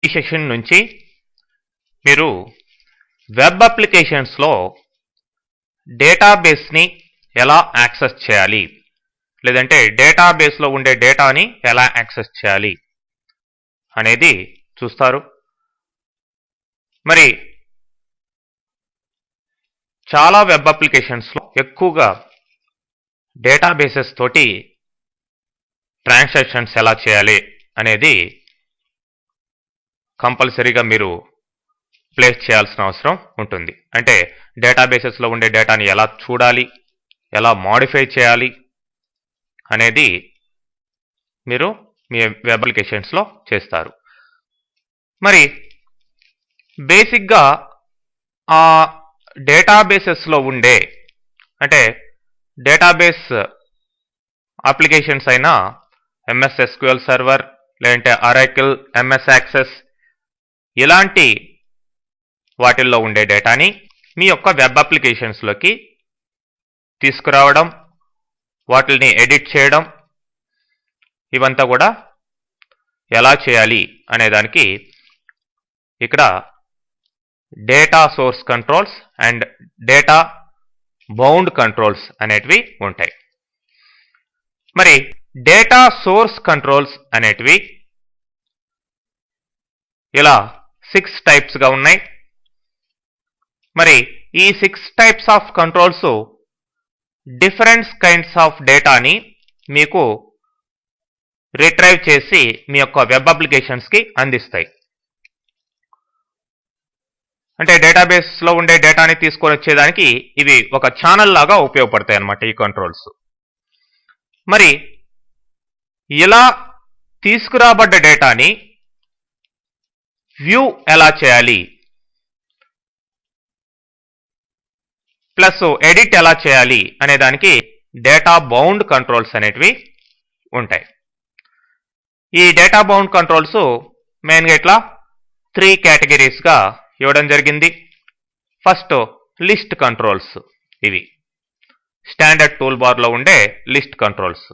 ఈ సెషన్ నుంచి మీరు వెబ్ అప్లికేషన్స్లో డేటాబేస్ని ఎలా యాక్సెస్ చేయాలి, లేదంటే డేటాబేస్లో ఉండే డేటాని ఎలా యాక్సెస్ చేయాలి అనేది చూస్తారు. మరి చాలా వెబ్ అప్లికేషన్స్లో ఎక్కువగా డేటాబేసెస్ తోటి ట్రాన్సాక్షన్స్ ఎలా చేయాలి అనేది కంపల్సరీగా మీరు ప్లేస్ చేయాల్సిన అవసరం ఉంటుంది. అంటే డేటాబేసెస్లో ఉండే డేటాని ఎలా చూడాలి, ఎలా మాడిఫై చేయాలి అనేది మీరు మీ వెబ్ అప్లికేషన్స్లో చేస్తారు. మరి బేసిక్గా ఆ డేటాబేసెస్లో ఉండే అంటే డేటాబేస్ అప్లికేషన్స్ అయినా MS SQL సర్వర్, లేదంటే Oracle, MS యాక్సెస్ ఇలాంటి వాటిల్లో ఉండే డేటాని మీ యొక్క వెబ్ అప్లికేషన్స్లోకి తీసుకురావడం, వాటిని ఎడిట్ చేయడం, ఇవంతా కూడా ఎలా చేయాలి అనేదానికి ఇక్కడ data source controls and data bound controls అనేటివి ఉంటాయి. మరి డేటా సోర్స్ కంట్రోల్స్ అనేటివి ఇలా 6 టైప్స్గా ఉన్నాయి. మరి ఈ 6 types of controls different kinds of డేటాని మీకు రిట్రైవ్ చేసి మీ యొక్క వెబ్ అప్లికేషన్స్కి అందిస్తాయి. అంటే డేటాబేస్లో ఉండే డేటాని తీసుకొని వచ్చేదానికి ఇవి ఒక ఛానల్ లాగా ఉపయోగపడతాయి అన్నమాట ఈ కంట్రోల్స్. మరి ఇలా తీసుకురాబడ్డ డేటాని వ్యూ ఎలా చేయాలి, ప్లస్ ఎడిట్ ఎలా చేయాలి అనే దానికి డేటా బౌండ్ కంట్రోల్స్ అనేటివి ఉంటాయి. ఈ డేటా బౌండ్ కంట్రోల్స్ మెయిన్గా ఇట్లా 3 కేటగిరీస్గా ఇవ్వడం జరిగింది. ఫస్ట్ లిస్ట్ కంట్రోల్స్, ఇవి స్టాండర్డ్ టూల్ బార్లో ఉండే లిస్ట్ కంట్రోల్స్.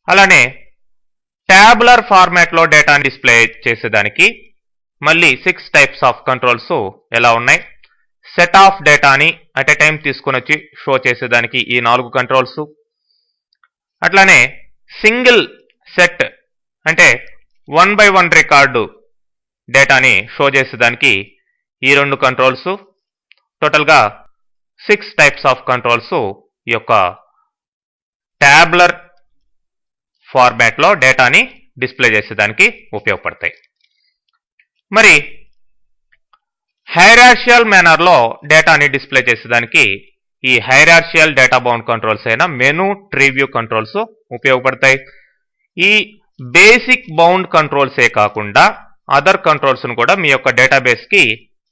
అలానే ట్యాబులర్ ఫార్మాట్లో డేటాని డిస్ప్లే చేసేదానికి మళ్ళీ 6 టైప్స్ ఆఫ్ కంట్రోల్స్ ఎలా ఉన్నాయి. సెట్ ఆఫ్ డేటాని అట్ ఎ టైం తీసుకొని వచ్చి షో చేసేదానికి ఈ 4 కంట్రోల్స్. అట్లానే సింగిల్ సెట్ అంటే 1 by 1 రికార్డు డేటాని షో చేసేదానికి ఈ 2 కంట్రోల్స్. టోటల్గా 6 టైప్స్ ఆఫ్ కంట్రోల్స్ ఈ యొక్క ట్యాబులర్ ఫార్మాట్లో డేటాని డిస్ప్లే చేసేదానికి ఉపయోగపడతాయి. మరి హైరార్షియల్ మేనర్లో డేటాని డిస్ప్లే చేసేదానికి ఈ హైరార్షియల్ డేటా బౌండ్ కంట్రోల్స్ అయిన మెను, ట్రీ వ్యూ కంట్రోల్స్ ఉపయోగపడతాయి. ఈ బేసిక్ బౌండ్ కంట్రోల్సే కాకుండా అదర్ కంట్రోల్స్ను కూడా మీ యొక్క డేటాబేస్కి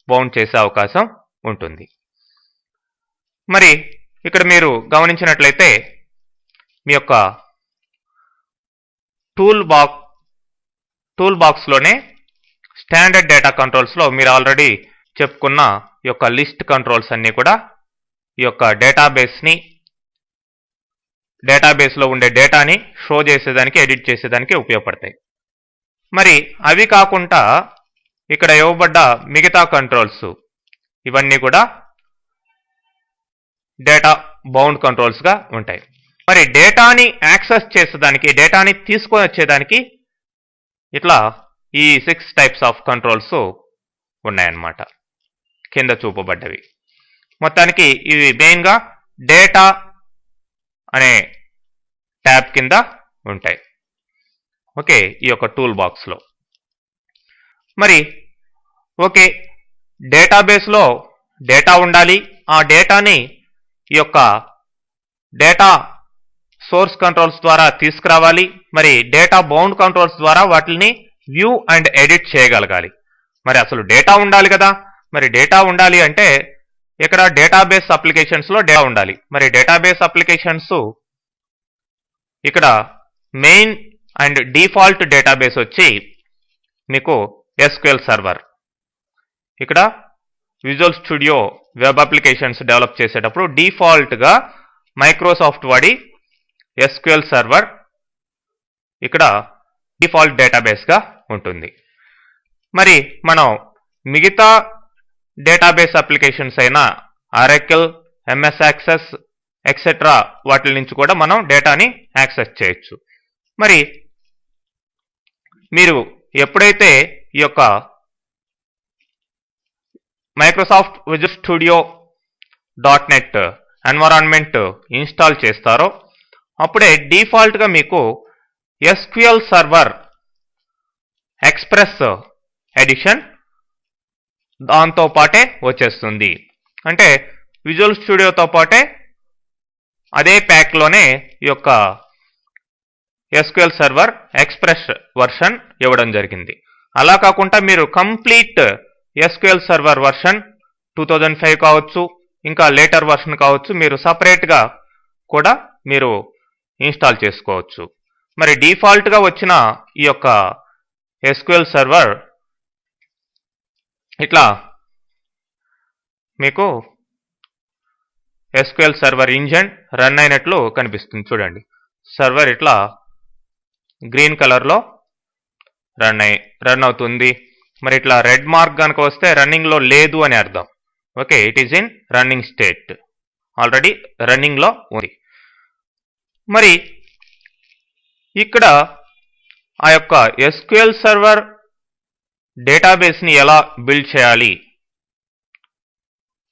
బౌండ్ చేసే అవకాశం ఉంటుంది. మరి ఇక్కడ మీరు గమనించినట్లయితే మీ యొక్క టూల్ బాక్స్లోనే స్టాండర్డ్ డేటా కంట్రోల్స్లో మీరు ఆల్రెడీ చెప్పుకున్న ఈ యొక్క లిస్ట్ కంట్రోల్స్ అన్నీ కూడా ఈ యొక్క డేటాబేస్లో ఉండే డేటాని షో చేసేదానికి, ఎడిట్ చేసేదానికి ఉపయోగపడతాయి. మరి అవి కాకుండా ఇక్కడ ఇవ్వబడ్డ మిగతా కంట్రోల్స్ ఇవన్నీ కూడా డేటా బౌండ్ కంట్రోల్స్గా ఉంటాయి. మరి డేటాని యాక్సెస్ చేసేదానికి, డేటాని తీసుకొని వచ్చేదానికి ఇట్లా ఈ 6 టైప్స్ ఆఫ్ కంట్రోల్స్ ఉన్నాయన్నమాట కింద చూపబడ్డవి. మొత్తానికి ఇవి మెయిన్గా డేటా అనే ట్యాబ్ కింద ఉంటాయి. ఓకే, ఈ యొక్క టూల్ బాక్స్లో. మరి ఓకే, డేటాబేస్లో డేటా ఉండాలి. ఆ డేటాని ఈ యొక్క డేటా సోర్స్ కంట్రోల్స్ ద్వారా తీసుకురావాలి. మరి డేటా బౌండ్ కంట్రోల్స్ ద్వారా వాటిని వ్యూ అండ్ ఎడిట్ చేయగలగాలి. మరి అసలు డేటా ఉండాలి కదా. మరి డేటా ఉండాలి అంటే ఇక్కడ డేటాబేస్ అప్లికేషన్స్లో డేటా ఉండాలి. మరి డేటాబేస్ అప్లికేషన్స్ ఇక్కడ మెయిన్ అండ్ డిఫాల్ట్ డేటాబేస్ వచ్చి మీకు SQL సర్వర్. ఇక్కడ visual studio web applications develop చేసేటప్పుడు డిఫాల్ట్గా మైక్రోసాఫ్ట్ వాడి SQL సర్వర్ ఇక్కడ డిఫాల్ట్ డేటాబేస్గా ఉంటుంది. మరి మనం మిగతా డేటాబేస్ అప్లికేషన్స్ అయిన ఆరాకిల్, ఎంఎస్ యాక్సెస్ ఎక్సెట్రా వాటి నుంచి కూడా మనం డేటాని యాక్సెస్ చేయొచ్చు. మరి మీరు ఎప్పుడైతే ఈ యొక్క Microsoft visual studio .NET environment install చేస్తారో అప్పుడే డిఫాల్ట్గా మీకు SQL సర్వర్ ఎక్స్ప్రెస్ ఎడిషన్ దాంతో పాటే వచ్చేస్తుంది. అంటే విజువల్ స్టూడియోతో పాటే అదే ప్యాక్లోనే ఈ యొక్క SQL సర్వర్ ఎక్స్ప్రెస్ వర్షన్ ఇవ్వడం జరిగింది. అలా కాకుండా మీరు కంప్లీట్ SQL సర్వర్ వర్షన్ 2005 కావచ్చు, ఇంకా లేటర్ వర్షన్ కావచ్చు, మీరు సపరేట్గా కూడా మీరు ఇన్స్టాల్ చేసుకోవచ్చు. మరి డిఫాల్ట్గా వచ్చిన ఈ యొక్క SQL సర్వర్ ఇట్లా మీకు SQL సర్వర్ ఇంజిన్ రన్ అయినట్లు కనిపిస్తుంది. చూడండి, సర్వర్ ఇట్లా గ్రీన్ కలర్లో రన్ అవుతుంది. మరి ఇట్లా రెడ్ మార్క్ కనుక వస్తే రన్నింగ్లో లేదు అని అర్థం. Okay, it is in running state, already రన్నింగ్లో ఉంది. మరి ఇక్కడ ఆ యొక్క SQL సర్వర్ డేటాబేస్ని ఎలా బిల్డ్ చేయాలి,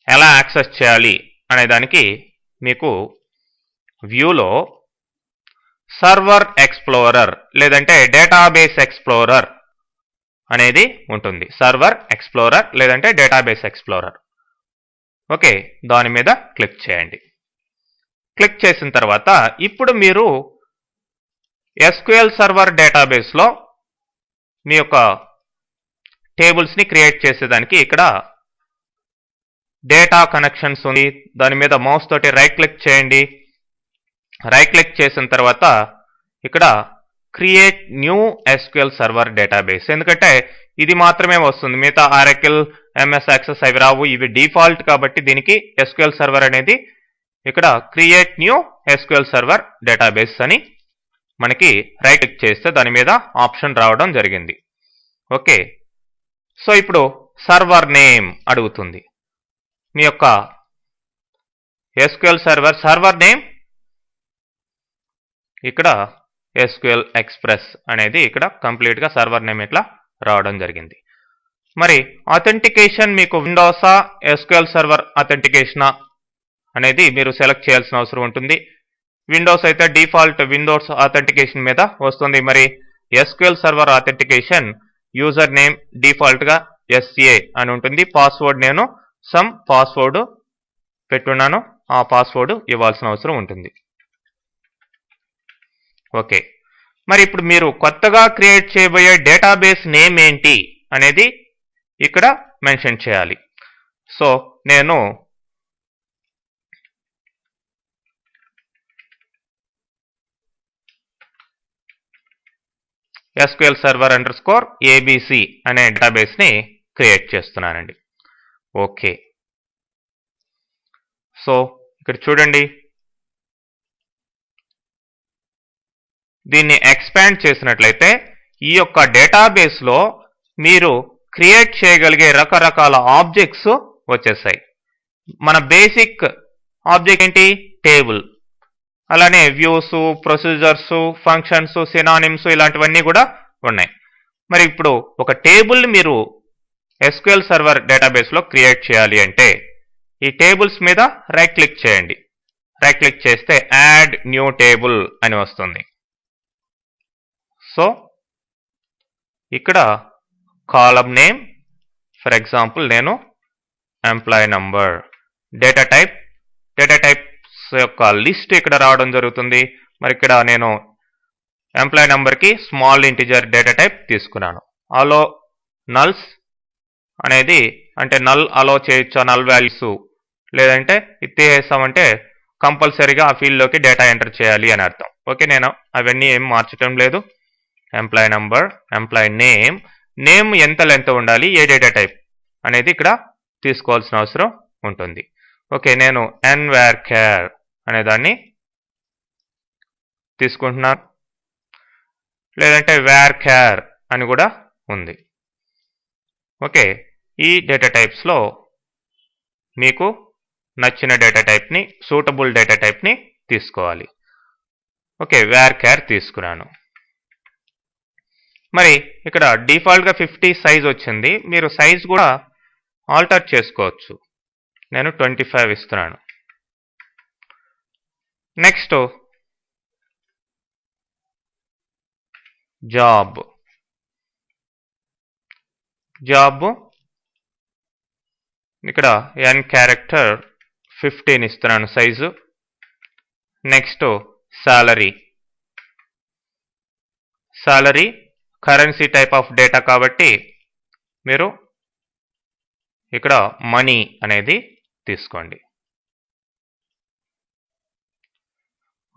ఎలా యాక్సెస్ చేయాలి అనే దానికి మీకు వ్యూలో సర్వర్ ఎక్స్ప్లోరర్ లేదంటే డేటాబేస్ ఎక్స్ప్లోరర్ అనేది ఉంటుంది. సర్వర్ ఎక్స్ప్లోరర్ లేదంటే డేటాబేస్ ఎక్స్ప్లోరర్. ఓకే, దాని మీద క్లిక్ చేయండి. క్లిక్ చేసిన తర్వాత ఇప్పుడు మీరు SQL సర్వర్ డేటాబేస్లో మీ యొక్క టేబుల్స్ని క్రియేట్ చేసేదానికి ఇక్కడ డేటా కనెక్షన్స్ ఉంది. దాని మీద మౌస్ తోటి రైట్ క్లిక్ చేయండి. రైట్ క్లిక్ చేసిన తర్వాత ఇక్కడ create new SQL server database, ఎందుకంటే ఇది మాత్రమే వస్తుంది, మిగతా ఆరాకిల్, ఎంఎస్ యాక్సెస్ అవి రావు, ఇవి డిఫాల్ట్ కాబట్టి దీనికి SQL సర్వర్ అనేది ఇక్కడ create new SQL server database అని మనకి రైట్ క్లిక్ చేస్తే దాని మీద ఆప్షన్ రావడం జరిగింది. ఓకే, సో ఇప్పుడు సర్వర్ నేమ్ అడుగుతుంది. మీ యొక్క SQL సర్వర్ నేమ్ ఇక్కడ SQL ఎక్స్ప్రెస్ అనేది ఇక్కడ కంప్లీట్గా సర్వర్ నేమ్ ఇట్లా రావడం జరిగింది. మరి అథెంటికేషన్ మీకు విండోసా SQL సర్వర్ అథెంటికేషనా అనేది మీరు సెలెక్ట్ చేయాల్సిన అవసరం ఉంటుంది. విండోస్ అయితే డిఫాల్ట్ విండోస్ అథెంటికేషన్ మీద వస్తుంది. మరి SQL server authentication user name డిఫాల్ట్గా SA అని ఉంటుంది. పాస్వర్డ్ నేను సమ్ పాస్వర్డ్ పెట్టున్నాను, ఆ పాస్వర్డ్ ఇవ్వాల్సిన అవసరం ఉంటుంది. ఓకే, మరి ఇప్పుడు మీరు కొత్తగా క్రియేట్ చేయబోయే డేటాబేస్ నేమ్ ఏంటి అనేది ఇక్కడ మెన్షన్ చేయాలి. సో నేను SQL సర్వర్ _ABC అనే డేటాబేస్ని క్రియేట్ చేస్తున్నానండి. ఓకే, సో ఇక్కడ చూడండి, దీన్ని ఎక్స్పాండ్ చేసినట్లయితే ఈ యొక్క డేటాబేస్లో మీరు క్రియేట్ చేయగలిగే రకరకాల ఆబ్జెక్ట్స్ వచ్చేసాయి. మన బేసిక్ ఆబ్జెక్ట్ ఏంటి? టేబుల్. అలానే వ్యూస్, ప్రొసీజర్స్, ఫంక్షన్స్, సినానిమ్స్ ఇలాంటివన్నీ కూడా ఉన్నాయి. మరి ఇప్పుడు ఒక టేబుల్ని మీరు SQL సర్వర్ డేటాబేస్లో క్రియేట్ చేయాలి అంటే ఈ టేబుల్స్ మీద రైట్ క్లిక్ చేయండి. రైట్ క్లిక్ చేస్తే యాడ్ న్యూ టేబుల్ అని వస్తుంది. సో ఇక్కడ కాలమ్ నేమ్, ఫర్ ఎగ్జాంపుల్ నేను ఎంప్లాయీ నంబర్, డేటా టైప్స్ యొక్క లిస్ట్ ఇక్కడ రావడం జరుగుతుంది. మరి ఇక్కడ నేను ఎంప్లాయీ నంబర్కి స్మాల్ ఇంటిజర్ డేటా టైప్ తీసుకున్నాను. అలో నల్స్ అనేది అంటే నల్ అలో చేయొచ్చా, నల్ వాల్యూస్, లేదంటే ఇచ్చేసామంటే కంపల్సరీగా ఆ ఫీల్డ్లోకి డేటా ఎంటర్ చేయాలి అని అర్థం. ఓకే, నేను అవన్నీ ఏం మార్చడం లేదు. ఎంప్లాయీ నంబర్, ఎంప్లాయీ నేమ్ ఎంత లెంత్ ఉండాలి, ఏ డేటా టైప్ అనేది ఇక్కడ తీసుకోవాల్సిన అవసరం ఉంటుంది. ఓకే, నేను nvarchar అనే దాన్ని తీసుకుంటున్నాను, లేదంటే varchar అని కూడా ఉంది. ఓకే, ఈ డేటా టైప్స్లో మీకు నచ్చిన డేటా టైప్ని, సూటబుల్ డేటా టైప్ని తీసుకోవాలి. ఓకే, varchar తీసుకున్నాను. మరి ఇక్కడ డిఫాల్ట్గా 50 సైజ్ వచ్చింది. మీరు సైజ్ కూడా ఆల్టర్ చేసుకోవచ్చు. నేను 25 ఇస్తున్నాను. నెక్స్ట్ జాబ్ ఇక్కడ n క్యారెక్టర్ 15 ఇస్తున్నాను size. Next salary currency type of data కాబట్టి మీరు ఇక్కడ మనీ అనేది తీసుకోండి.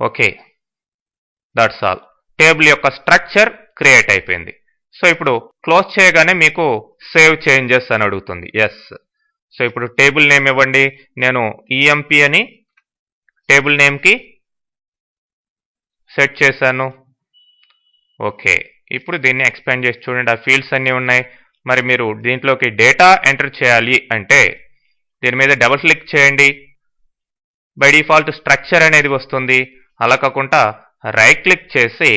Okay, that's all. టేబుల్ యొక్క స్ట్రక్చర్ క్రియేట్ అయిపోయింది. సో ఇప్పుడు క్లోజ్ చేయగానే మీకు సేవ్ చేంజెస్ అని అడుగుతుంది. ఎస్. సో ఇప్పుడు టేబుల్ నేమ్ ఇవ్వండి. నేను EMP అని టేబుల్ నేమ్కి సెట్ చేశాను. ఓకే, ఇప్పుడు దీన్ని ఎక్స్పాండ్ చేసి చూడండి. ఆ ఫీల్డ్స్ అన్నీ ఉన్నాయి. మరి మీరు దీంట్లోకి డేటా ఎంటర్ చేయాలి అంటే దీని మీద డబుల్ క్లిక్ చేయండి. బై డిఫాల్ట్ స్ట్రక్చర్ అనేది వస్తుంది. అలా కాకుండా రైట్ క్లిక్ చేసి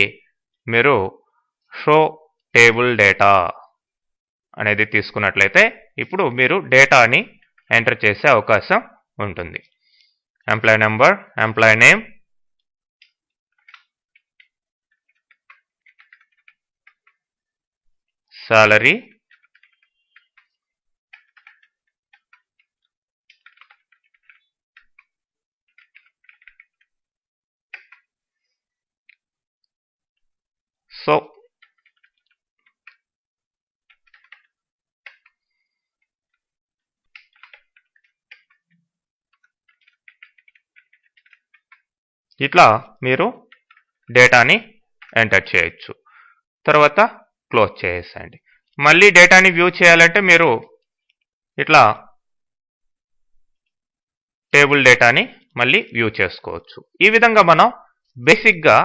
మీరు షో టేబుల్ డేటా అనేది తీసుకున్నట్లయితే ఇప్పుడు మీరు డేటాని ఎంటర్ చేసే అవకాశం ఉంటుంది. Employee number, employee name, salary, so ఇట్లా మీరు డేటాని ఎంటర్ చేయొచ్చు. తర్వాత క్లోజ్ చేసేయండి. మళ్ళీ డేటాని వ్యూ చేయాలంటే మీరు ఇట్లా టేబుల్ డేటాని మళ్ళీ వ్యూ చేసుకోవచ్చు. ఈ విధంగా మనం బేసిక్గా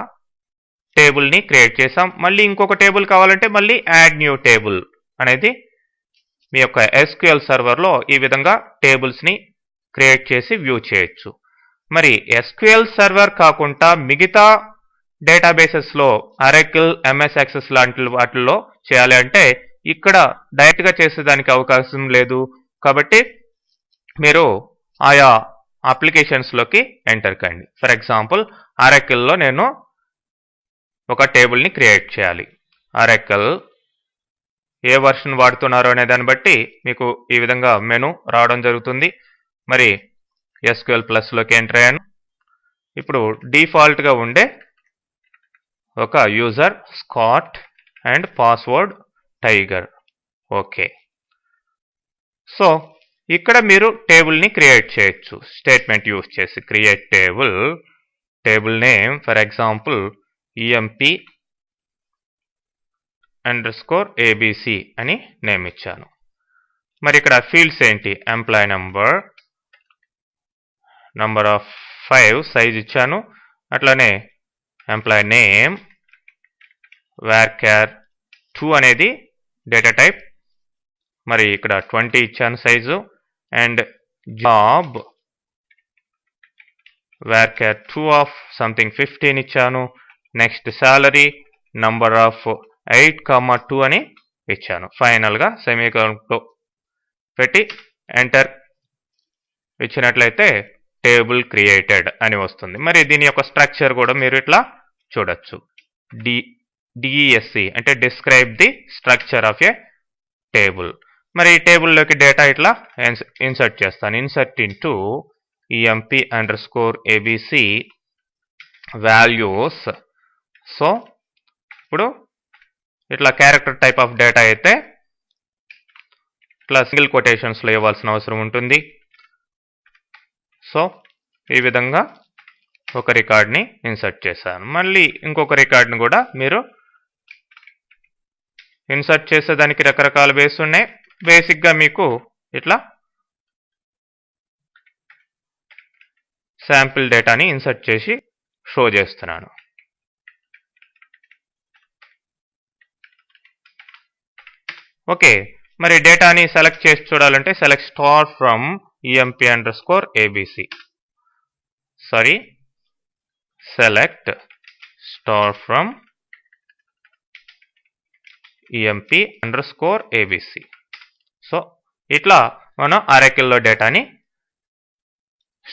టేబుల్ని క్రియేట్ చేసాం. మళ్ళీ ఇంకొక టేబుల్ కావాలంటే మళ్ళీ యాడ్ న్యూ టేబుల్ అనేది మీ యొక్క SQL సర్వర్లో ఈ విధంగా టేబుల్స్ని క్రియేట్ చేసి వ్యూ చేయొచ్చు. మరి SQL సర్వర్ కాకుండా మిగతా డేటాబేసెస్లో Oracle, MS Access లాంటి వాటిల్లో చేయాలి అంటే ఇక్కడ డైరెక్ట్గా చేసేదానికి అవకాశం లేదు. కాబట్టి మీరు ఆయా అప్లికేషన్స్లోకి ఎంటర్ కండి. ఫర్ ఎగ్జాంపుల్ Oracleలో నేను ఒక టేబుల్ని క్రియేట్ చేయాలి. Oracle ఏ వర్షన్ వాడుతున్నారో అనే దాన్ని బట్టి మీకు ఈ విధంగా మెనూ రావడం జరుగుతుంది. మరి SQL ప్లస్లోకి ఎంటర్ అయ్యాను. ఇప్పుడు డిఫాల్ట్గా ఉండే ఒక user Scott and password tiger. Okay, so ఇక్కడ మీరు టేబుల్ని క్రియేట్ చేయొచ్చు. స్టేట్మెంట్ యూజ్ చేసి create table name for example EMP _ABC అని నేమ్ ఇచ్చాను. మరి ఇక్కడ ఫీల్డ్స్ ఏంటి? ఎంప్లాయీ నంబర్ ఆఫ్ 5 సైజ్ ఇచ్చాను. అట్లానే ఎంప్లాయీ నేమ్, varchar 2 అనేది డేటా టైప్. మరి ఇక్కడ 20 ఇచ్చాను size. And job varchar 2 of something 15 ఇచ్చాను. నెక్స్ట్ సాలరీ నంబర్ ఆఫ్ 8,2 అని ఇచ్చాను. ఫైనల్గా సెమీకోలన్తో పెట్టి ఎంటర్ ఇచ్చినట్లయితే టేబుల్ క్రియేటెడ్ అని వస్తుంది. మరి దీని యొక్క స్ట్రక్చర్ కూడా మీరు ఇట్లా చూడొచ్చు. DESC అంటే describe the structure of A table. మరి ఈ టేబుల్లోకి డేటా ఇట్లా ఇన్సర్ట్ చేస్తాను. Insert into EMP _ABC values. So ఇప్పుడు ఇట్లా క్యారెక్టర్ టైప్ ఆఫ్ డేటా అయితే ఇట్లా సింగిల్ కొటేషన్స్లో ఇవ్వాల్సిన అవసరం ఉంటుంది. సో ఈ విధంగా ఒక రికార్డ్ని ఇన్సర్ట్ చేశాను. మళ్ళీ ఇంకొక రికార్డ్ని కూడా మీరు ఇన్సర్ట్ చేసేదానికి రకరకాల వేస్ ఉన్నాయి. బేసిక్గా మీకు ఇట్లా శాంపిల్ డేటాని ఇన్సర్ట్ చేసి షో చేస్తున్నాను. ఓకే, మరి డేటాని సెలెక్ట్ చేసి చూడాలంటే select star from emp_abc. Sorry, select star from emp_abc. So ఇట్లా మనం ఆరాకిల్లో డేటాని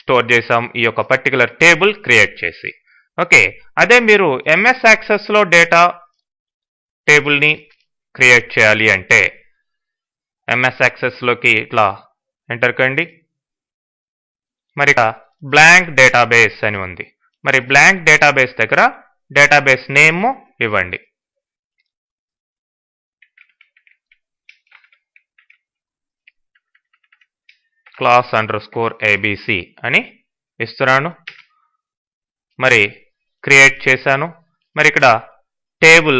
స్టోర్ చేసాం ఈ యొక్క పర్టికులర్ టేబుల్ క్రియేట్ చేసి. ఓకే, అదే మీరు ఎంఎస్ యాక్సెస్లో డేటా టేబుల్ని క్రియేట్ చేయాలి అంటే ఎంఎస్ యాక్సెస్లోకి ఇట్లా ఎంటర్ కండి. మరి ఇక్కడ బ్లాంక్ డేటాబేస్ అని ఉంది. మరి బ్లాంక్ డేటాబేస్ దగ్గర డేటాబేస్ నేమ్ ఇవ్వండి. class_abc అని ఇస్తున్నాను. మరి క్రియేట్ చేశాను. మరి ఇక్కడ టేబుల్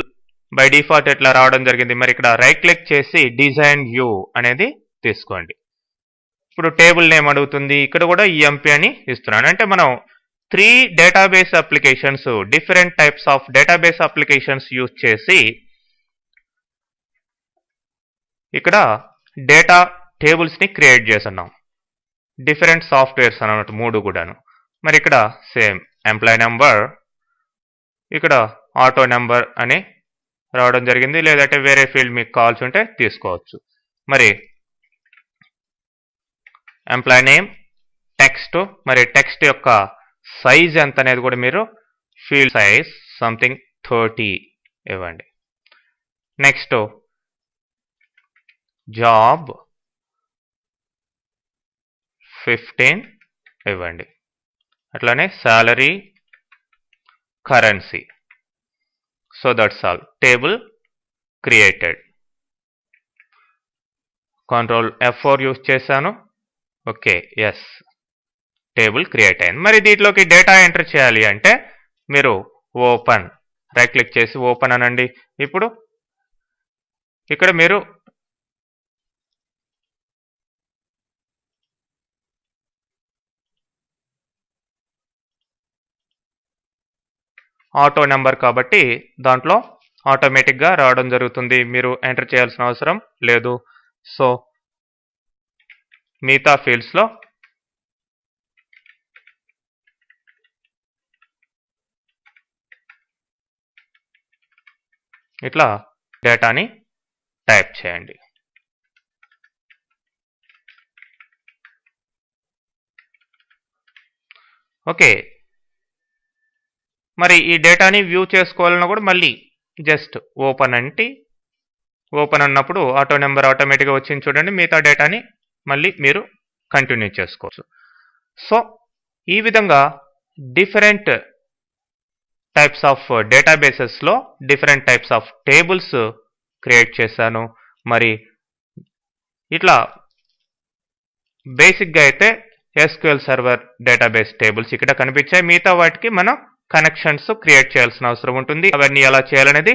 బై డిఫాల్ట్ ఎట్లా రావడం జరిగింది. మరి ఇక్కడ రైట్ క్లిక్ చేసి డిజైన్ వ్యూ అనేది తీసుకోండి. ఇప్పుడు టేబుల్ నేమ్ అడుగుతుంది. ఇక్కడ కూడా ఎంపీ అని ఇస్తున్నాను. అంటే మనం 3 database applications, different types of database applications use చేసి ఇక్కడ డేటా టేబుల్స్ని క్రియేట్ చేస్తున్నాం. డిఫరెంట్ సాఫ్ట్వేర్స్ అన్నమాట 3 కూడాను. మరి ఇక్కడ సేమ్ ఎంప్లాయ్ నెంబర్, ఇక్కడ ఆటో నెంబర్ అని రావడం జరిగింది. లేదంటే వేరే ఫీల్డ్ మీకు కావాల్సి ఉంటే తీసుకోవచ్చు. మరి ఎంప్లాయ్ నేమ్, టెక్స్ట్, మరి టెక్స్ట్ యొక్క సైజ్ ఎంత అనేది కూడా మీరు ఫీల్డ్ సైజ్ సంథింగ్ 30 ఇవ్వండి. నెక్స్ట్ జాబ్ 15 ఇవ్వండి. అట్లానే salary, currency. So that's all. Table created. Control F4 use చేశాను. ఓకే, ఎస్, టేబుల్ క్రియేట్ అయింది. మరి దీంట్లోకి డేటా ఎంటర్ చేయాలి అంటే మీరు ఓపెన్, రైట్ క్లిక్ చేసి ఓపెన్ అనండి. ఇప్పుడు ఇక్కడ మీరు ఆటో నెంబర్ కాబట్టి దాంట్లో ఆటోమేటిక్గా రావడం జరుగుతుంది. మీరు ఎంటర్ చేయాల్సిన అవసరం లేదు. సో మిగతా ఫీల్డ్స్లో ఇట్లా డేటాని టైప్ చేయండి. ఓకే, మరి ఈ డేటాని వ్యూ చేసుకోవాలన్నా కూడా మళ్ళీ జస్ట్ ఓపెన్ అంటే, ఓపెన్ అన్నప్పుడు ఆటో నెంబర్ ఆటోమేటిక్గా వచ్చింది చూడండి. మిగతా డేటాని మళ్ళీ మీరు కంటిన్యూ చేసుకోవచ్చు. సో ఈ విధంగా డిఫరెంట్ టైప్స్ ఆఫ్ డేటాబేసెస్లో different types of tables create చేశాను. మరి ఇట్లా బేసిక్గా అయితే SQL సర్వర్ డేటాబేస్ టేబుల్స్ ఇక్కడ కనిపించాయి. మిగతా వాటికి మనం కనెక్షన్స్ క్రియేట్ చేయాల్సిన అవసరం ఉంటుంది. అవన్నీ ఎలా చేయాలనేది